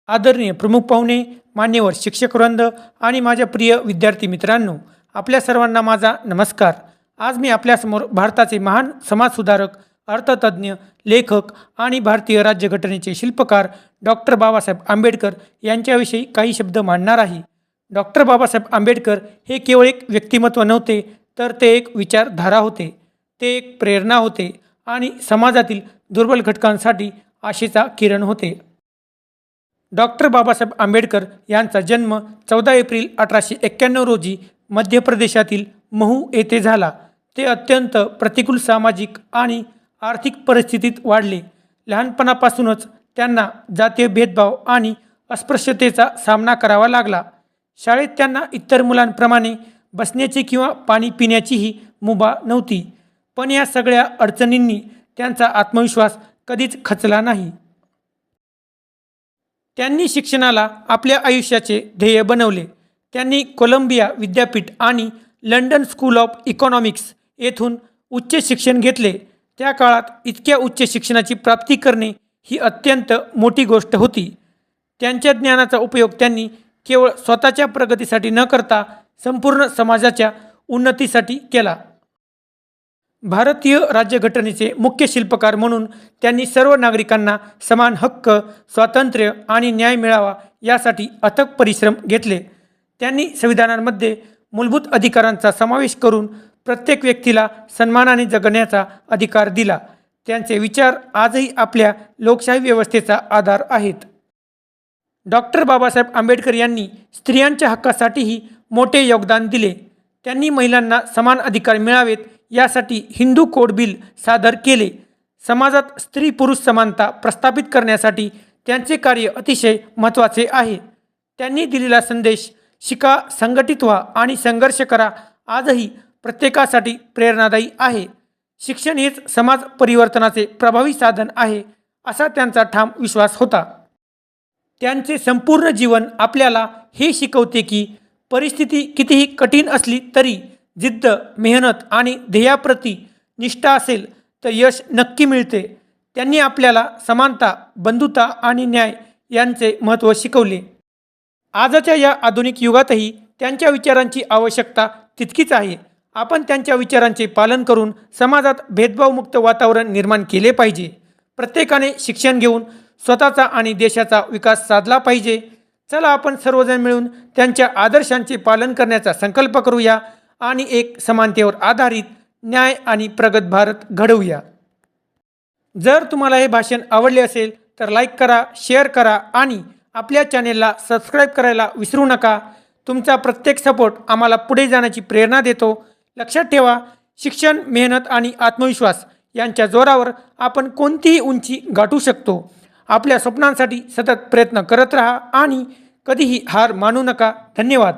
आदरणीय प्रमुख पाहुणे, मान्यवर शिक्षकवृंद आणि माझ्या प्रिय विद्यार्थी मित्रांनो, आपल्या सर्वांना माझा नमस्कार। आज मी आपल्यासमोर भारताचे महान समाजसुधारक, अर्थतज्ञ, लेखक आणि भारतीय राज्यघटनेचे शिल्पकार डॉक्टर बाबासाहेब आंबेडकर यांच्याविषयी काही शब्द मांडणार आहे। डॉक्टर बाबासाहेब आंबेडकर हे केवळ एक व्यक्तिमत्व नव्हते, तर ते एक विचारधारा होते, ते एक प्रेरणा होते आणि समाजातील दुर्बल घटकांसाठी आशेचा किरण होते। डॉक्टर बाबासाहेब आंबेडकर यांचा जन्म 14 एप्रिल 1891 रोजी मध्य प्रदेशातील महू येथे झाला। ते अत्यंत प्रतिकूल सामाजिक आणि आर्थिक परिस्थितीत वाढले। लहानपणापासूनच त्यांना जातीय भेदभाव आणि अस्पृश्यतेचा सामना करावा लागला। शाळेत त्यांना इतर मुलांप्रमाणे बसण्याची किंवा पाणी पिण्याचीही मुभा नव्हती, पण या सगळ्या अडचणींनी त्यांचा आत्मविश्वास कधीच खचला नाही। त्यांनी शिक्षणाला आपल्या आयुष्याचे ध्येय बनवले। त्यांनी कोलंबिया विद्यापीठ आणि लंडन स्कूल ऑफ इकॉनॉमिक्स येथून उच्च शिक्षण घेतले। त्या काळात इतक्या उच्च शिक्षणाची प्राप्ती करणे ही अत्यंत मोठी गोष्ट होती। त्यांच्या ज्ञानाचा उपयोग त्यांनी केवळ स्वतःच्या प्रगतीसाठी न करता संपूर्ण समाजाच्या उन्नतीसाठी केला। भारतीय राज्यघटनेचे मुख्य शिल्पकार म्हणून त्यांनी सर्व नागरिकांना समान हक्क, स्वातंत्र्य आणि न्याय मिळावा यासाठी अथक परिश्रम घेतले। त्यांनी संविधानामध्ये मूलभूत अधिकारांचा समावेश करून प्रत्येक व्यक्तीला सन्मानाने जगण्याचा अधिकार दिला। त्यांचे विचार आजही आपल्या लोकशाही व्यवस्थेचा आधार आहेत। डॉक्टर बाबासाहेब आंबेडकर यांनी स्त्रियांच्या हक्कासाठीही मोठे योगदान दिले। त्यांनी महिलांना समान अधिकार मिळावेत यासाठी हिंदू कोड बिल सादर केले। समाजात स्त्री पुरुष समानता प्रस्थापित करण्यासाठी त्यांचे कार्य अतिशय महत्त्वाचे आहे। त्यांनी दिलेला संदेश शिका, संघटित व्हा आणि संघर्ष करा आजही प्रत्येकासाठी प्रेरणादायी आहे। शिक्षण हेच समाज परिवर्तनाचे प्रभावी साधन आहे, असा त्यांचा ठाम विश्वास होता। त्यांचे संपूर्ण जीवन आपल्याला हे शिकवते की परिस्थिती कितीही कठीण असली तरी जिद्द, मेहनत आणि ध्येयाप्रती निष्ठा असेल तर यश नक्की मिळते। त्यांनी आपल्याला समानता, बंधुता आणि न्याय यांचे महत्त्व शिकवले। आजच्या या आधुनिक युगातही त्यांच्या विचारांची आवश्यकता तितकीच आहे। आपण त्यांच्या विचारांचे पालन करून समाजात भेदभावमुक्त वातावरण निर्माण केले पाहिजे। प्रत्येकाने शिक्षण घेऊन स्वतःचा आणि देशाचा विकास साधला पाहिजे। चला आपण सर्वजण मिळून त्यांच्या आदर्शांचे पालन करण्याचा संकल्प करूया आणि एक समानतेवर आधारित न्याय आणि प्रगत भारत घडवूया। जर तुम्हाला हे भाषण आवडले असेल तर लाईक करा, शेअर करा आणि आपल्या चॅनेलला सबस्क्राईब करायला विसरू नका। तुमचा प्रत्येक सपोर्ट आम्हाला पुढे जाण्याची प्रेरणा देतो। लक्षात ठेवा, शिक्षण, मेहनत आणि आत्मविश्वास यांच्या जोरावर आपण कोणतीही उंची गाठू शकतो। आपल्या स्वप्नांसाठी सतत प्रयत्न करत राहा आणि कधीही हार मानू नका। धन्यवाद।